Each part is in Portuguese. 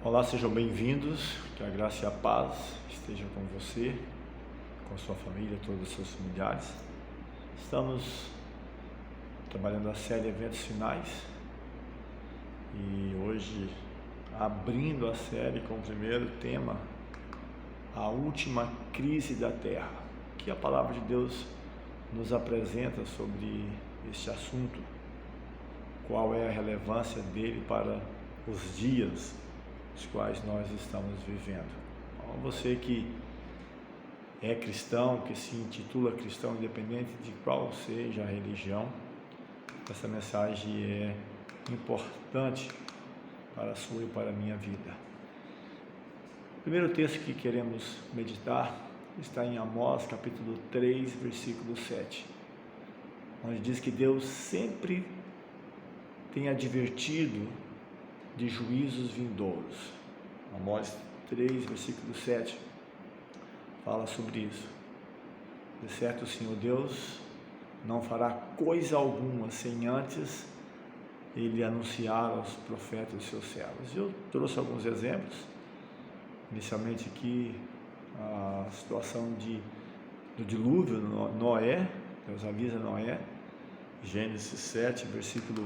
Olá, sejam bem-vindos, que a graça e a paz esteja com você, com sua família, todos os seus familiares. Estamos trabalhando a série Eventos Finais e hoje abrindo a série com o primeiro tema, a última crise da Terra, que a palavra de Deus nos apresenta sobre este assunto, qual é a relevância dele para os dias os quais nós estamos vivendo. Então, você que é cristão, que se intitula cristão, independente de qual seja a religião, essa mensagem é importante para a sua e para a minha vida. O primeiro texto que queremos meditar está em Amós, capítulo 3, versículo 7, onde diz que Deus sempre tem advertido de juízos vindouros. Amós 3, versículo 7 fala sobre isso. De certo, o Senhor Deus não fará coisa alguma sem antes Ele anunciar aos profetas dos seus servos. Eu trouxe alguns exemplos, inicialmente aqui a situação do dilúvio, Noé. Deus avisa Noé, Gênesis 7, versículo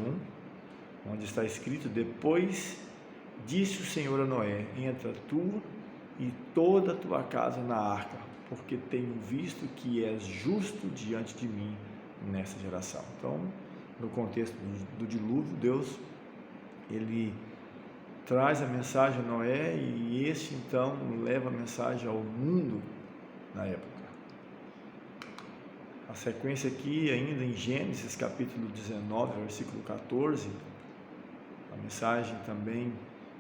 1, onde está escrito: depois disse o Senhor a Noé: entra tu e toda a tua casa na arca, porque tenho visto que és justo diante de mim nessa geração. Então, no contexto do dilúvio, Deus ele traz a mensagem a Noé e este então leva a mensagem ao mundo na época. A sequência aqui, ainda em Gênesis capítulo 19, versículo 14, a mensagem também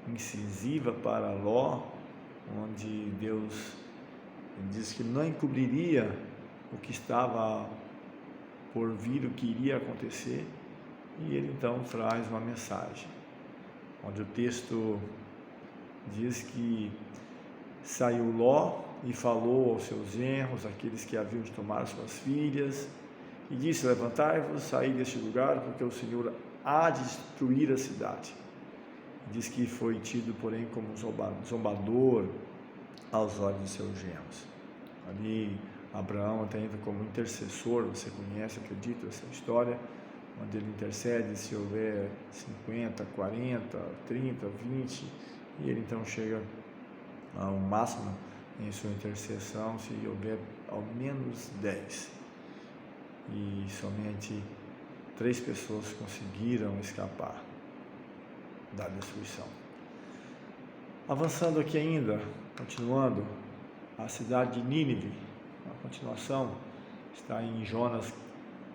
incisiva para Ló, onde Deus diz que não encobriria o que estava por vir, o que iria acontecer, e ele então traz uma mensagem, onde o texto diz que saiu Ló e falou aos seus genros, aqueles que haviam de tomar suas filhas, e disse: levantai-vos, saí deste lugar, porque o Senhor há de destruir a cidade. Diz que foi tido, porém, como zombador aos olhos de seus genros. Ali Abraão até entra como intercessor, você conhece, acredito, essa história, onde ele intercede se houver 50, 40, 30, 20, e ele então chega ao máximo em sua intercessão se houver ao menos 10. E somente 3 pessoas conseguiram escapar da destruição. Avançando aqui ainda, continuando, a cidade de Nínive, a continuação está em Jonas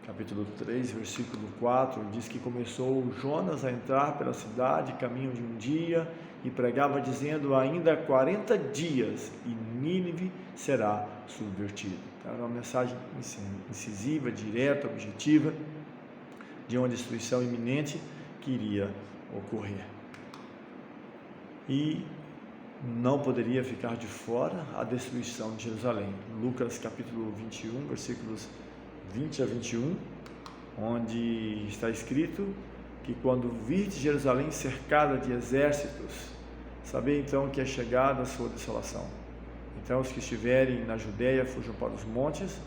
capítulo 3, versículo 4, diz que começou Jonas a entrar pela cidade, caminho de um dia, e pregava dizendo: ainda 40 dias e Nínive será subvertida. Então, era uma mensagem incisiva, direta, objetiva, de uma destruição iminente que iria ocorrer. E não poderia ficar de fora a destruição de Jerusalém. Lucas capítulo 21, versículos 20 a 21, onde está escrito que quando virdes Jerusalém cercada de exércitos, sabei então que é chegada a sua desolação. Então os que estiverem na Judeia fujam para os montes,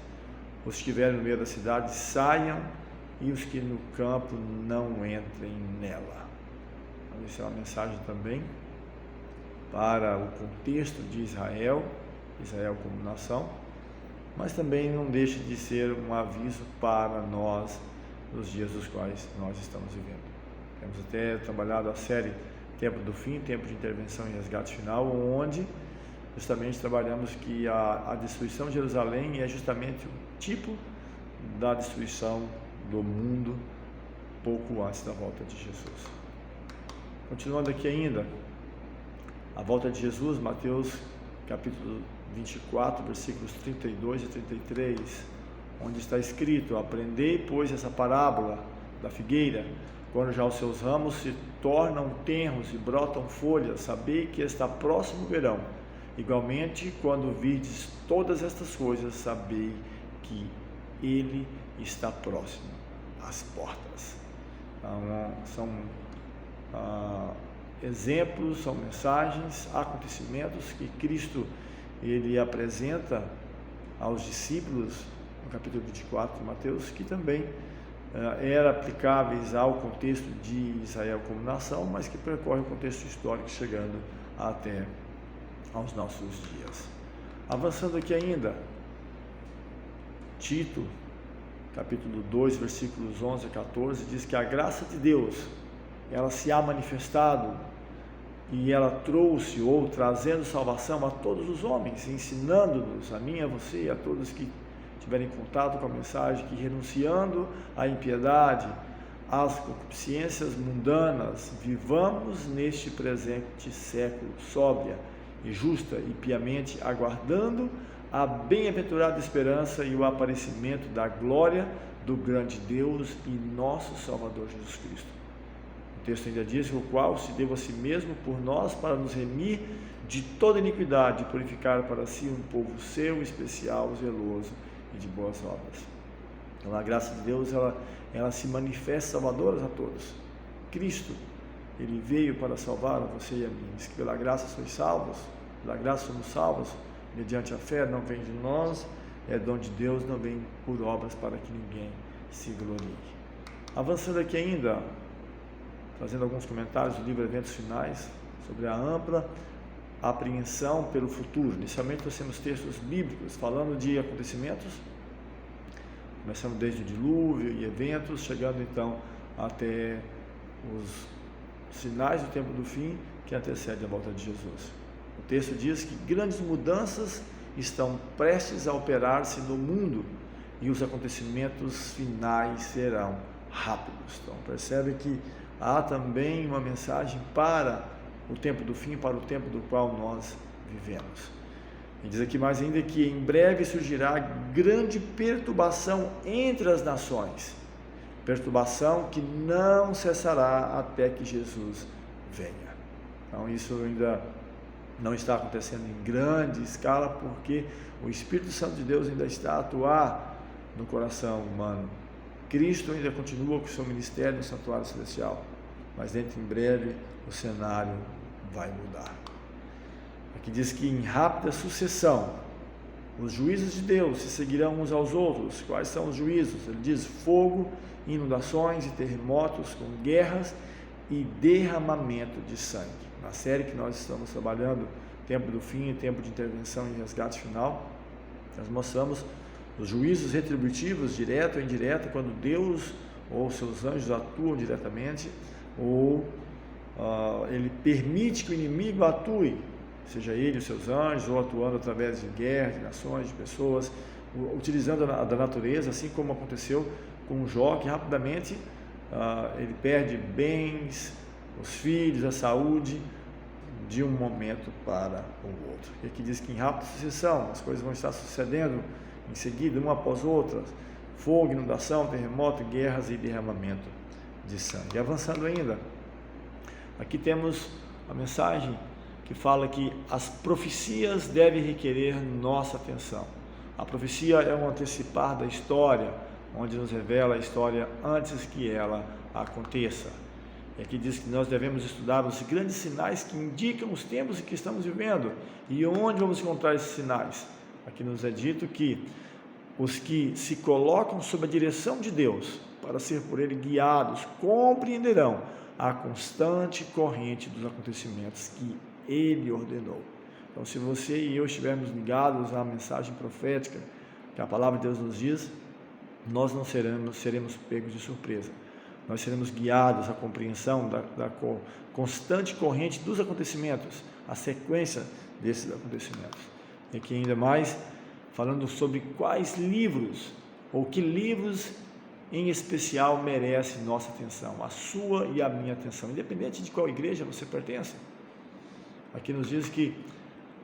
os que estiverem no meio da cidade saiam, e os que no campo não entrem nela. Então, isso é uma mensagem também para o contexto de Israel como nação, mas também não deixa de ser um aviso para nós nos dias dos quais nós estamos vivendo. Temos até trabalhado a série Tempo do Fim, Tempo de Intervenção e Resgate Final, onde justamente trabalhamos que a destruição de Jerusalém é justamente o tipo da destruição do mundo pouco antes da volta de Jesus. Continuando aqui ainda, a volta de Jesus, Mateus capítulo 24, versículos 32 e 33, onde está escrito: aprendei, pois, essa parábola da figueira, quando já os seus ramos se tornam tenros e brotam folhas, sabei que está próximo o verão. Igualmente, quando virdes todas estas coisas, sabei que ele está próximo às portas. Então, são exemplos, são mensagens, acontecimentos que Cristo ele apresenta aos discípulos no capítulo 24 de Mateus, que também eram aplicáveis ao contexto de Israel como nação, mas que percorre o contexto histórico chegando até aos nossos dias. Avançando aqui ainda, Tito, capítulo 2, versículos 11 a 14, diz que a graça de Deus, ela se há manifestado e ela trouxe ou trazendo salvação a todos os homens, ensinando-nos, a mim, a você e a todos que tiverem contato com a mensagem, que renunciando à impiedade, às concupiscências mundanas, vivamos neste presente século sóbria e justa e piamente aguardando a bem-aventurada esperança e o aparecimento da glória do grande Deus e nosso Salvador Jesus Cristo. O texto ainda diz: o qual se deu a si mesmo por nós para nos remir de toda iniquidade e purificar para si um povo seu, especial, zeloso e de boas obras. Então a graça de Deus ela se manifesta salvadora a todos. Cristo, ele veio para salvar a você e a mim. Diz que pela graça sois salvos, pela graça somos salvos, mediante a fé, não vem de nós, é dom de Deus, não vem por obras para que ninguém se glorie. Avançando aqui ainda, fazendo alguns comentários do livro Eventos Finais, sobre a ampla apreensão pelo futuro. Inicialmente nós temos textos bíblicos falando de acontecimentos, começando desde o dilúvio e eventos, chegando então até os sinais do tempo do fim que antecede a volta de Jesus. O texto diz que grandes mudanças estão prestes a operar-se no mundo e os acontecimentos finais serão rápidos. Então percebe que há também uma mensagem para o tempo do fim, para o tempo do qual nós vivemos. E diz aqui mais ainda que em breve surgirá grande perturbação entre as nações, perturbação que não cessará até que Jesus venha. Então isso ainda não está acontecendo em grande escala, porque o Espírito Santo de Deus ainda está a atuar no coração humano. Cristo ainda continua com o seu ministério no santuário celestial, mas dentro em breve o cenário vai mudar. Aqui diz que em rápida sucessão os juízos de Deus se seguirão uns aos outros. Quais são os juízos? Ele diz: fogo, inundações e terremotos, com guerras e derramamento de sangue. Na série que nós estamos trabalhando, Tempo do Fim, Tempo de Intervenção e Resgate Final, nós mostramos os juízos retributivos, direto ou indireto, quando Deus ou seus anjos atuam diretamente, ou ele permite que o inimigo atue, seja ele os seus anjos, ou atuando através de guerras, de nações, de pessoas, utilizando da natureza, assim como aconteceu com Jó, que rapidamente ele perde bens, os filhos, a saúde, de um momento para o outro. E aqui diz que em rápida sucessão as coisas vão estar sucedendo em seguida, uma após outra: fogo, inundação, terremoto, guerras e derramamento de sangue. E avançando ainda, aqui temos a mensagem que fala que as profecias devem requerer nossa atenção. A profecia é um antecipar da história, onde nos revela a história antes que ela aconteça. E aqui diz que nós devemos estudar os grandes sinais que indicam os tempos em que estamos vivendo. E onde vamos encontrar esses sinais? Aqui nos é dito que os que se colocam sob a direção de Deus, para ser por Ele guiados, compreenderão a constante corrente dos acontecimentos que Ele ordenou. Então, se você e eu estivermos ligados à mensagem profética que a palavra de Deus nos diz, nós não seremos pegos de surpresa. Nós seremos guiados à compreensão da constante corrente dos acontecimentos, a sequência desses acontecimentos. E aqui ainda mais, falando sobre quais livros, ou que livros em especial merecem nossa atenção, a sua e a minha atenção, independente de qual igreja você pertence. Aqui nos diz que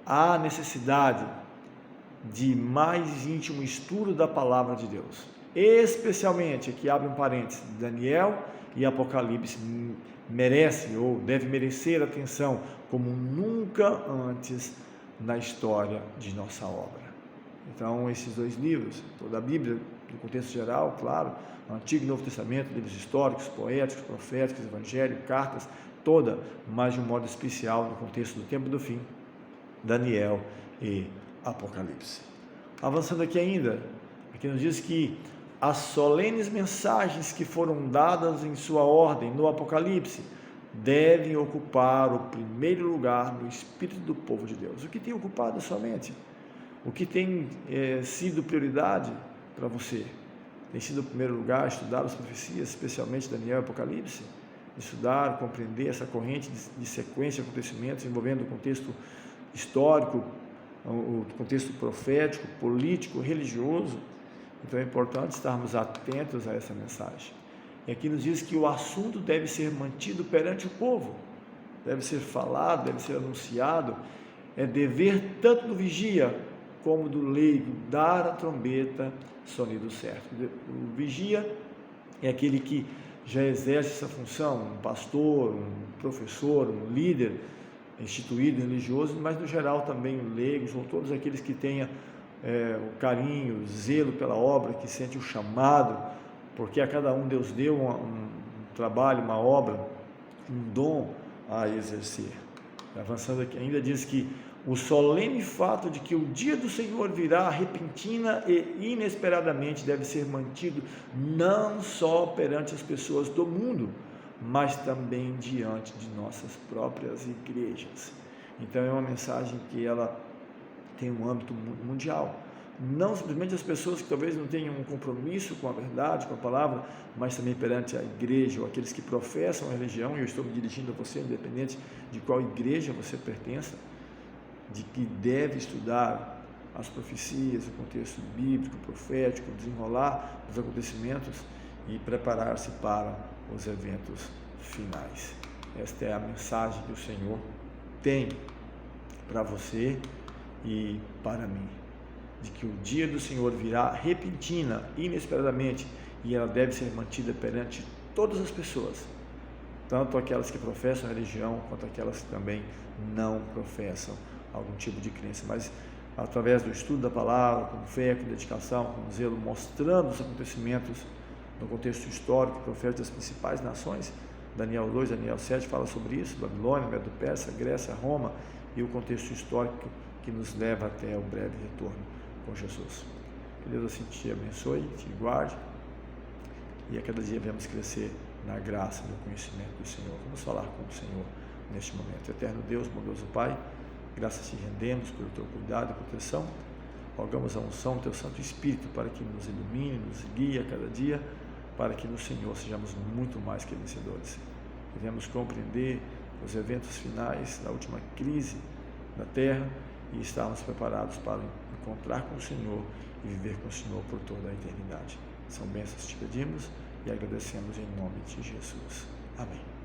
há necessidade de mais íntimo estudo da palavra de Deus, especialmente, aqui abre um parênteses, Daniel e Apocalipse merece ou deve merecer atenção como nunca antes na história de nossa obra. Então, esses dois livros, toda a Bíblia, no contexto geral, claro, Antigo e Novo Testamento, livros históricos, poéticos, proféticos, evangelho, cartas, toda, mas de um modo especial no contexto do tempo do fim, Daniel e Apocalipse. Avançando aqui ainda, aqui nos diz que as solenes mensagens que foram dadas em sua ordem no Apocalipse devem ocupar o primeiro lugar no espírito do povo de Deus. O que tem ocupado a sua mente? O que tem sido prioridade para você? Tem sido o primeiro lugar estudar as profecias, especialmente Daniel e Apocalipse? Estudar, compreender essa corrente de sequência de acontecimentos envolvendo o contexto histórico, o contexto profético, político, religioso. Então é importante estarmos atentos a essa mensagem. E aqui nos diz que o assunto deve ser mantido perante o povo, deve ser falado, deve ser anunciado. É dever tanto do vigia como do leigo dar a trombeta sonido certo. O vigia é aquele que já exerce essa função, um pastor, um professor, um líder instituído, religioso, mas no geral também leigos, ou todos aqueles que tenham o carinho, o zelo pela obra, que sente o chamado, porque a cada um Deus deu um trabalho, uma obra, um dom a exercer. Avançando aqui, ainda diz que o solene fato de que o dia do Senhor virá repentina e inesperadamente deve ser mantido não só perante as pessoas do mundo, mas também diante de nossas próprias igrejas. Então é uma mensagem que ela tem um âmbito mundial, não simplesmente as pessoas que talvez não tenham um compromisso com a verdade, com a palavra, mas também perante a igreja, ou aqueles que professam a religião. E eu estou me dirigindo a você, independente de qual igreja você pertença, de que deve estudar as profecias, o contexto bíblico, profético, desenrolar os acontecimentos e preparar-se para os eventos finais. Esta é a mensagem que o Senhor tem para você e para mim, de que o dia do Senhor virá repentina, inesperadamente, e ela deve ser mantida perante todas as pessoas, tanto aquelas que professam a religião, quanto aquelas que também não professam algum tipo de crença, mas através do estudo da palavra, com fé, com dedicação, com zelo, mostrando os acontecimentos no contexto histórico, profético das principais nações. Daniel 2, Daniel 7 fala sobre isso, Babilônia, Medo-Pérsia, Grécia, Roma, e o contexto histórico que nos leva até o breve retorno com Jesus. Que Deus assim te abençoe, te guarde, e a cada dia vamos crescer na graça e no conhecimento do Senhor. Vamos falar com o Senhor neste momento. Eterno Deus, bondoso Pai, graças te rendemos pelo teu cuidado e proteção. Rogamos a unção do teu Santo Espírito para que nos ilumine, nos guie a cada dia, para que no Senhor sejamos muito mais que vencedores. Devemos compreender os eventos finais da última crise da terra e estarmos preparados para encontrar com o Senhor e viver com o Senhor por toda a eternidade. São bênçãos que te pedimos e agradecemos em nome de Jesus. Amém.